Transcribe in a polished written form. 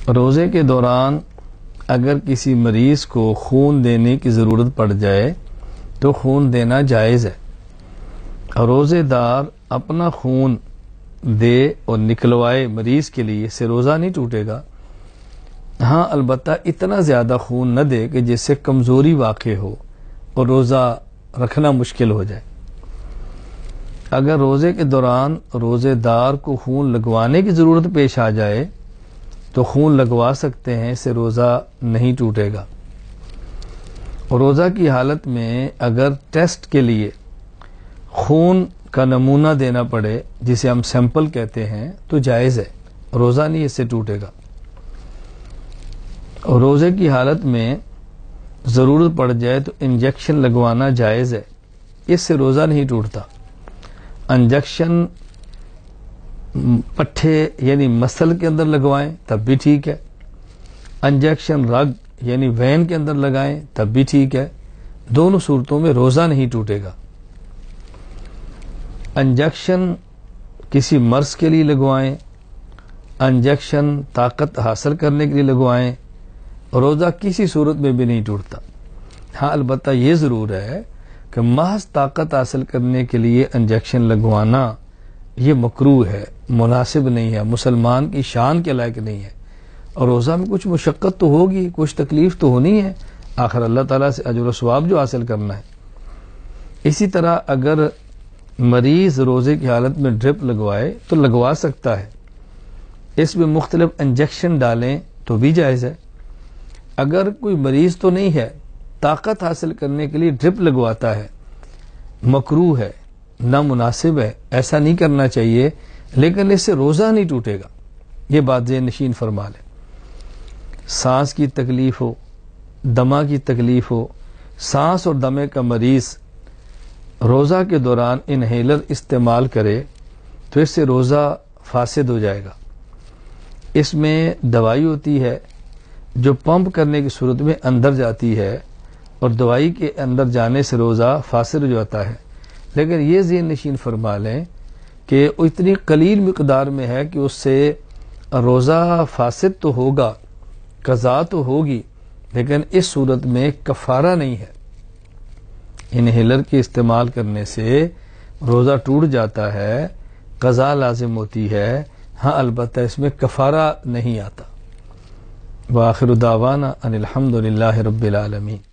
روزے کے دوران اگر کسی مریض کو خون دینے کی ضرورت پڑ جائے تو خون دینا جائز ہے. روزے دار اپنا خون دے اور نکلوائے مریض کے لیے، اس سے روزہ نہیں ٹوٹے گا. ہاں البتہ اتنا زیادہ خون نہ دے کہ جس سے کمزوری واقع ہو اور روزہ رکھنا مشکل ہو جائے. اگر روزے کے دوران روزے دار کو خون لگوانے کی ضرورت پیش آ جائے تو خون لگوا سکتے ہیں، اس سے روزہ نہیں ٹوٹے گا. روزہ کی حالت میں اگر ٹیسٹ کے لیے خون کا نمونہ دینا پڑے، جسے ہم سیمپل کہتے ہیں، تو جائز ہے، روزہ نہیں اس سے ٹوٹے گا. روزے کی حالت میں ضرورت پڑ جائے تو انجیکشن لگوانا جائز ہے، اس سے روزہ نہیں ٹوٹتا. انجیکشن پٹھے یعنی مسل کے اندر لگوائیں تب بھی ٹھیک ہے، انجیکشن رگ یعنی وین کے اندر لگائیں تب بھی ٹھیک ہے. دونوں صورتوں میں روزہ نہیں ٹوٹے گا. انجیکشن کسی مرض کے لیے لگوائیں، انجیکشن طاقت حاصل کرنے کے لیے لگوائیں، روزہ کسی صورت میں بھی نہیں ٹوٹتا. ہاں البتہ یہ ضرور ہے کہ محض طاقت حاصل کرنے کے لیے انجیکشن لگوانا یہ مکروہ ہے، مناسب نہیں ہے، مسلمان کی شان کے لائق نہیں ہے. اور روزہ میں کچھ مشقت تو ہوگی، کچھ تکلیف تو ہونی ہے، آخر اللہ تعالیٰ سے اجر و ثواب جو حاصل کرنا ہے. اسی طرح اگر مریض روزے کی حالت میں ڈرپ لگوائے تو لگوا سکتا ہے، اس میں مختلف انجیکشن ڈالیں تو بھی جائز ہے. اگر کوئی مریض تو نہیں ہے، طاقت حاصل کرنے کے لیے ڈرپ لگواتا ہے، مکروہ ہے، نامناسب ہے، ایسا نہیں کرنا چاہیے، لیکن اس سے روزہ نہیں ٹوٹے گا. یہ بات ذہن نشین فرما لیں. سانس کی تکلیف ہو، دمہ کی تکلیف ہو، سانس اور دمے کا مریض روزہ کے دوران انہیلر استعمال کرے تو اس سے روزہ فاسد ہو جائے گا. اس میں دوائی ہوتی ہے جو پمپ کرنے کی صورت میں اندر جاتی ہے، اور دوائی کے اندر جانے سے روزہ فاسد ہو جاتا ہے. لیکن یہ ذہن نشین فرما لیں کہ وہ اتنی قلیل مقدار میں ہے کہ اس سے روزہ فاسد تو ہوگا، قضا تو ہوگی، لیکن اس صورت میں کفارہ نہیں ہے. انہیلر کے استعمال کرنے سے روزہ ٹوٹ جاتا ہے، قضا لازم ہوتی ہے. ہاں البتہ اس میں کفارہ نہیں آتا. وآخر دعوانا ان الحمد للہ رب العالمین.